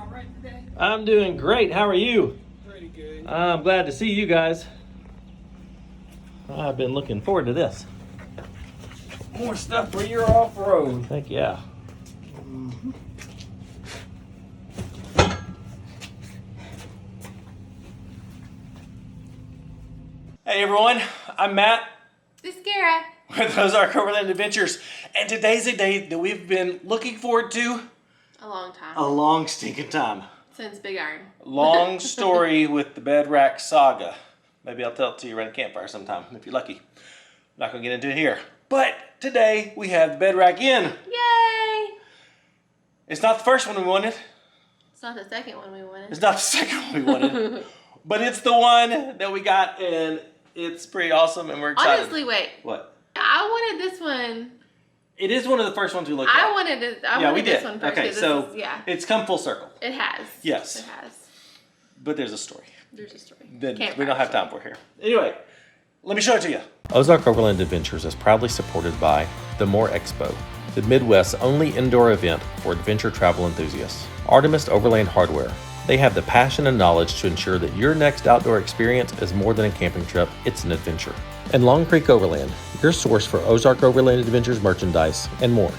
all right today? I'm doing great. How are you? Pretty good. I'm glad to see you guys. I've been looking forward to this. More stuff for your off-road. Heck yeah. Hey everyone, I'm Matt This is Kara. with Ozark Overland Adventures, and today's a day that we've been looking forward to A long time. a long stinking time. Since Big Iron. Long story with the bed rack saga. Maybe I'll tell it to you around a campfire sometime if you're lucky. I'm not gonna get into it here. But today we have the bed rack in. Yay! It's not the first one we wanted. It's not the second one we wanted. It's not the second one we wanted. But it's the one that we got, and it's pretty awesome, and we're excited. Honestly, wait. What? I wanted this one. It is one of the first ones we looked at. I wanted this one first. Okay, so yeah. it's come full circle. It has. Yes. It has. But there's a story There's a story. that we don't have time for here. Anyway, let me show it to you. Ozark Overland Adventures is proudly supported by the More Expo, the Midwest's only indoor event for adventure travel enthusiasts. Artemis Overland Hardware. They have the passion and knowledge to ensure that your next outdoor experience is more than a camping trip, it's an adventure. And Long Creek Overland, your source for Ozark Overland Adventures merchandise and more.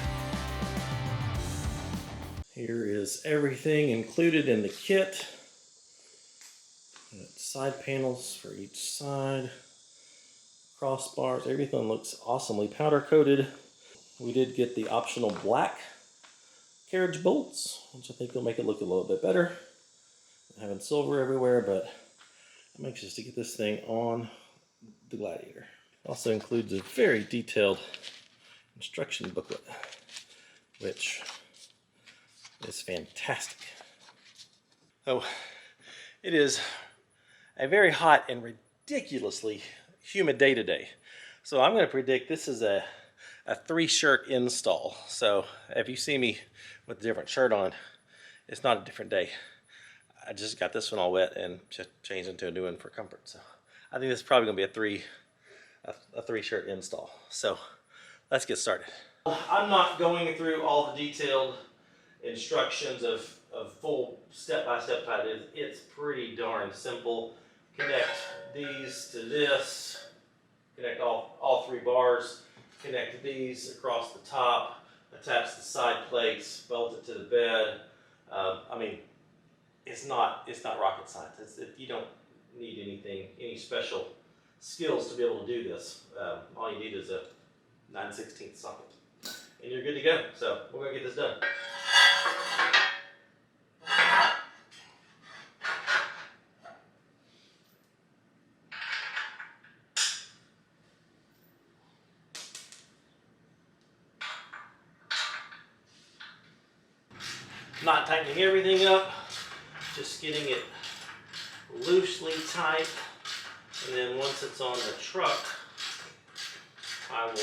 Here is everything included in the kit. Side panels for each side, crossbars, everything looks awesomely powder coated. We did get the optional black carriage bolts, which I think will make it look a little bit better. Having silver everywhere, but I'm anxious to get this thing on the Gladiator. It also includes a very detailed instruction booklet, which is fantastic. Oh, it is a very hot and ridiculously humid day today. So I'm going to predict this is a 3-shirt install. So if you see me with a different shirt on, it's not a different day. I just got this one all wet and just changed into a new one for comfort. So I think this is probably going to be a 3-shirt install. So let's get started. I'm not going through all the detailed instructions of full step-by-step how it is. It's pretty darn simple. Connect these to this, connect all 3 bars, connect these across the top, attach the side plates, bolt it to the bed. I mean, it's not rocket science. You don't need any special skills to be able to do this. All you need is a 9/16 socket, and you're good to go. So we're gonna get this done. Not tightening everything up, just getting it loosely tight, and then once it's on the truck, I will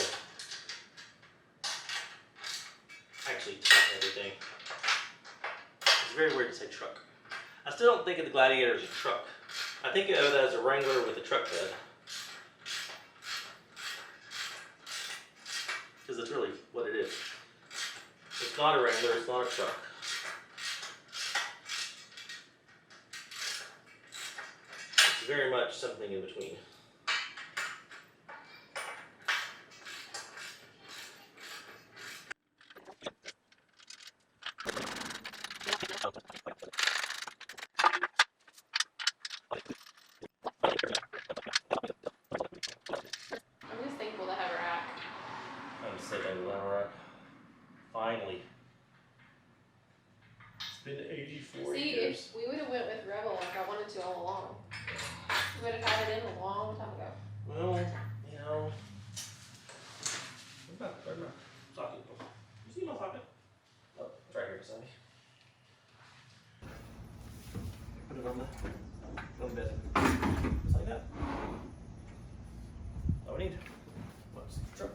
actually tighten everything. It's very weird to say truck. I still don't think of the Gladiator as a truck. I think of it as a Wrangler with a truck bed. Because that's really what it is. It's not a Wrangler, it's not a truck. Very much something in between. I'm just thankful to have a rack. I'm sick of the rack. Finally. It's been 84 See, years. if we would have went with Rebel like I wanted to all along, we would have had it in a long time ago. Well, you know. Where's my socket? You see my socket? Oh, it's right here, Sonny. Put it on the bed. Just like that. All we need. What's the truck?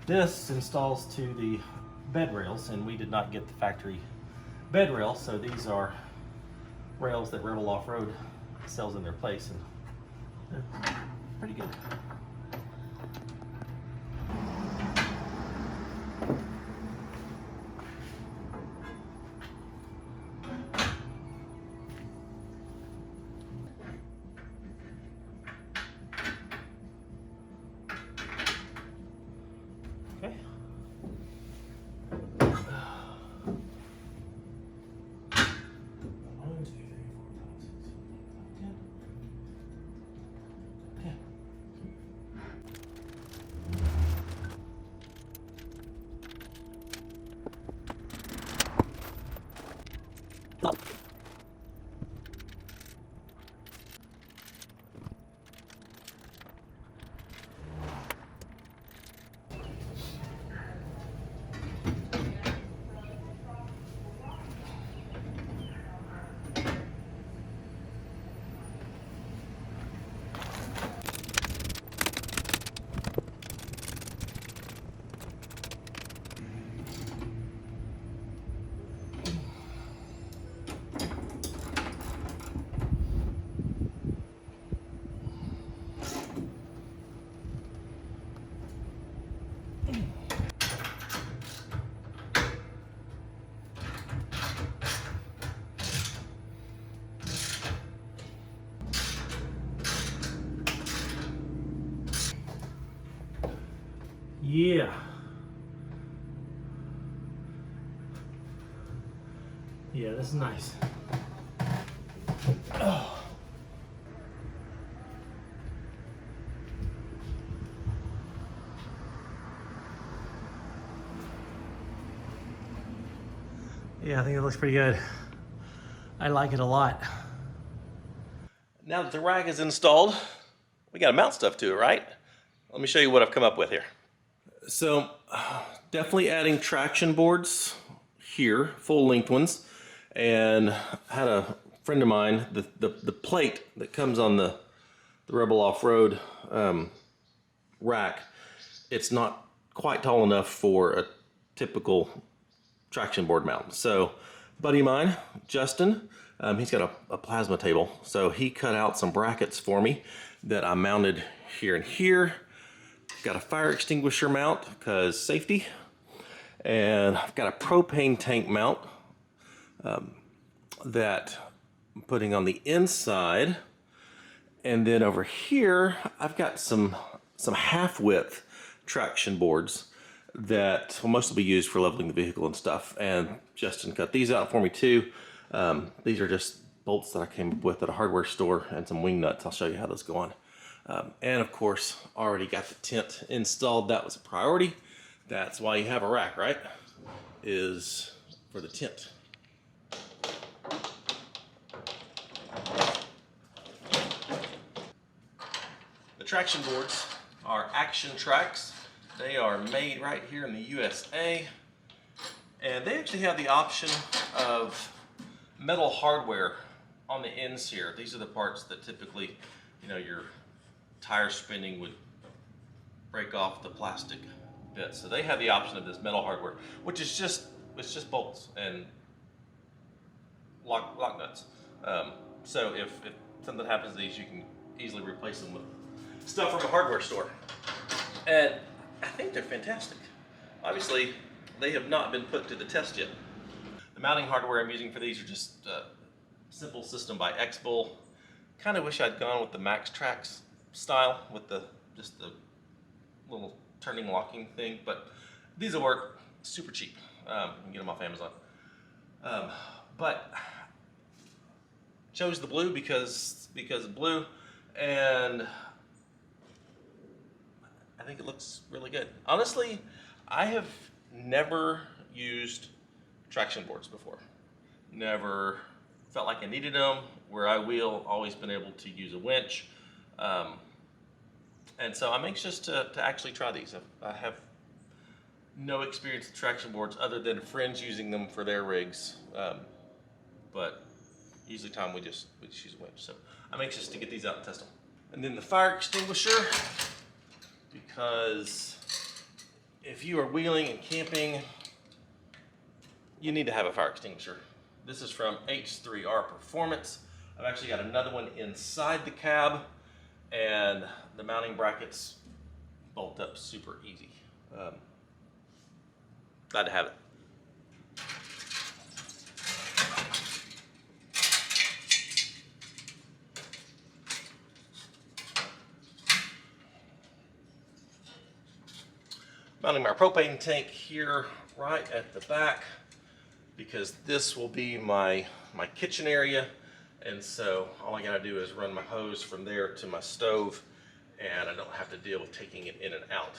This installs to the bed rails, and we did not get the factory bed rails, so these are rails that Rebel Offroad sells in their place. And pretty good. Okay. One, two, three, four, five, six, seven, 8, 9, 10. 10. Yeah. Yeah, this is nice. Oh. Yeah, I think it looks pretty good. I like it a lot. Now that the rack is installed, we got to mount stuff to it, right? Let me show you what I've come up with here. So, definitely adding traction boards here, full length ones, and had a friend of mine, the plate that comes on the Rebel Offroad rack, it's not quite tall enough for a typical traction board mount. So, a buddy of mine, Justin, he's got a plasma table, so he cut out some brackets for me that I mounted here and here. Got a fire extinguisher mount because safety, and I've got a propane tank mount that I'm putting on the inside, and then over here I've got some half-width traction boards that will mostly be used for leveling the vehicle and stuff, and Justin cut these out for me too. These are just bolts that I came up with at a hardware store and some wing nuts. I'll show you how those go on. And of course, already got the tent installed. That was a priority. That's why you have a rack, right? Is for the tent. The traction boards are Action Tracks. They are made right here in the USA. And they actually have the option of metal hardware on the ends here. These are the parts that typically, you know, your tire spinning would break off the plastic bit. So they have the option of this metal hardware, which is just, it's just bolts and lock nuts. So if something happens to these, you can easily replace them with stuff from a hardware store. And I think they're fantastic. Obviously, they have not been put to the test yet. The mounting hardware I'm using for these are just a simple system by XPLOR. Kind of wish I'd gone with the Max Tracks style with just the little turning locking thing, but these will work super cheap. You can get them off Amazon. But chose the blue because of blue, and I think it looks really good. Honestly, I have never used traction boards before. Never felt like I needed them. Where I wheel, always been able to use a winch. And so I'm anxious to actually try these. I have no experience with traction boards other than friends using them for their rigs. But usually time we just use a winch. So I'm anxious to get these out and test them. And then the fire extinguisher, because if you are wheeling and camping, you need to have a fire extinguisher. This is from H3R Performance. I've actually got another one inside the cab and the mounting brackets bolt up super easy. Glad to have it. Mounting my propane tank here right at the back, because this will be my kitchen area, and so all I gotta do is run my hose from there to my stove, and I don't have to deal with taking it in and out.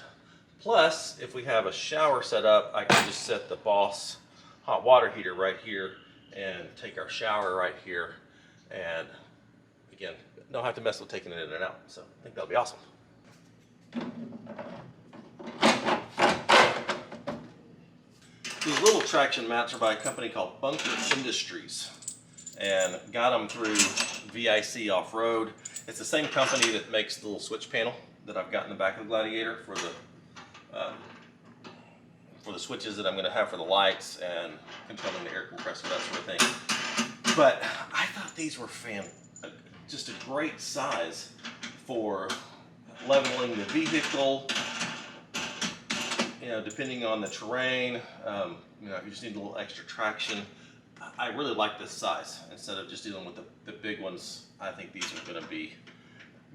Plus, if we have a shower set up, I can just set the Boss hot water heater right here and take our shower right here, and again, don't have to mess with taking it in and out. So I think that'll be awesome. These little traction mats are by a company called Bunker Industries, and got them through VIC Offroad. It's the same company that makes the little switch panel that I've got in the back of the Gladiator for the switches that I'm going to have for the lights and controlling the air compressor, that sort of thing. But I thought these were just a great size for leveling the vehicle. You know, depending on the terrain, you know, if you just need a little extra traction. I really like this size. Instead of just dealing with the big ones, I think these are going to be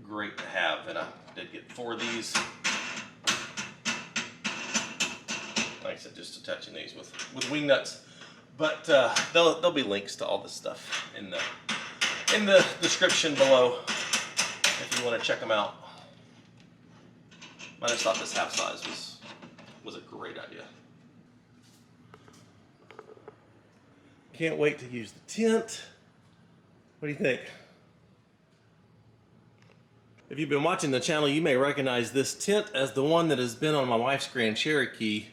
great to have. And I did get 4 of these. Like I said, just attaching these with wing nuts. But there'll be links to all this stuff in the description below if you want to check them out. I just thought this half size was a great idea. Can't wait to use the tent. What do you think? If you've been watching the channel, you may recognize this tent as the one that has been on my wife's Grand Cherokee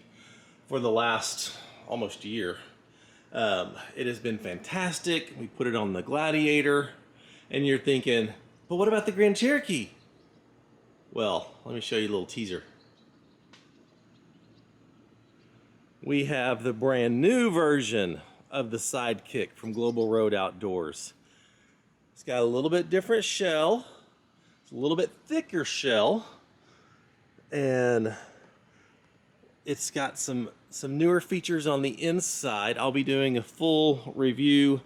for the last almost year. It has been fantastic. We put it on the Gladiator, and you're thinking, but what about the Grand Cherokee? Well, let me show you a little teaser. We have the brand new version of the Sidekick from Global Road Outdoors. It's got a little bit different shell. It's a little bit thicker shell. And it's got some newer features on the inside. I'll be doing a full review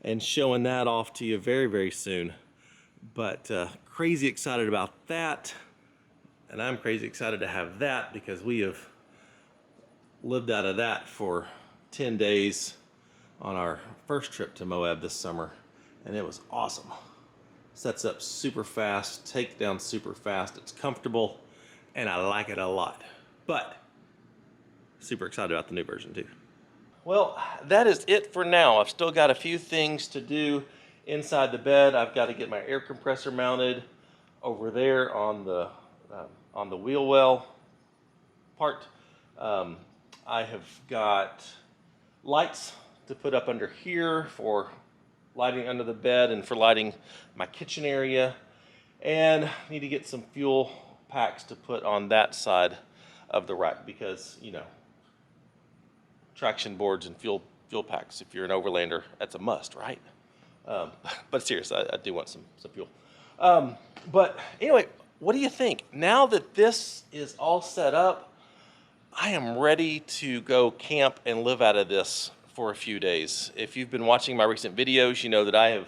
and showing that off to you very, very soon. But crazy excited about that. And I'm crazy excited to have that because we have lived out of that for 10 days on our first trip to Moab this summer, and it was awesome. Sets up super fast, takes down super fast, it's comfortable, and I like it a lot. But super excited about the new version too. Well, that is it for now. I've still got a few things to do inside the bed. I've got to get my air compressor mounted over there on the wheel well part. I have got lights to put up under here for lighting under the bed and for lighting my kitchen area, and need to get some fuel packs to put on that side of the rack because, you know, traction boards and fuel packs, if you're an Overlander, that's a must, right? But serious, I do want some fuel. But anyway, what do you think? Now that this is all set up, I am ready to go camp and live out of this for a few days. If you've been watching my recent videos, you know that I have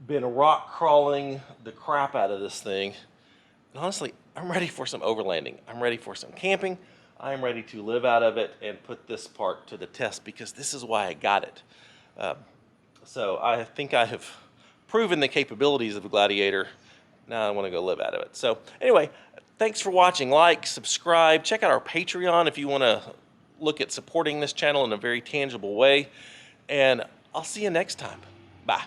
been rock crawling the crap out of this thing. And honestly, I'm ready for some overlanding. I'm ready for some camping. I'm ready to live out of it and put this part to the test because this is why I got it. So I think I have proven the capabilities of the Gladiator. Now I want to go live out of it. So anyway, thanks for watching. Like, subscribe, check out our Patreon if you want to look at supporting this channel in a very tangible way. And I'll see you next time. Bye.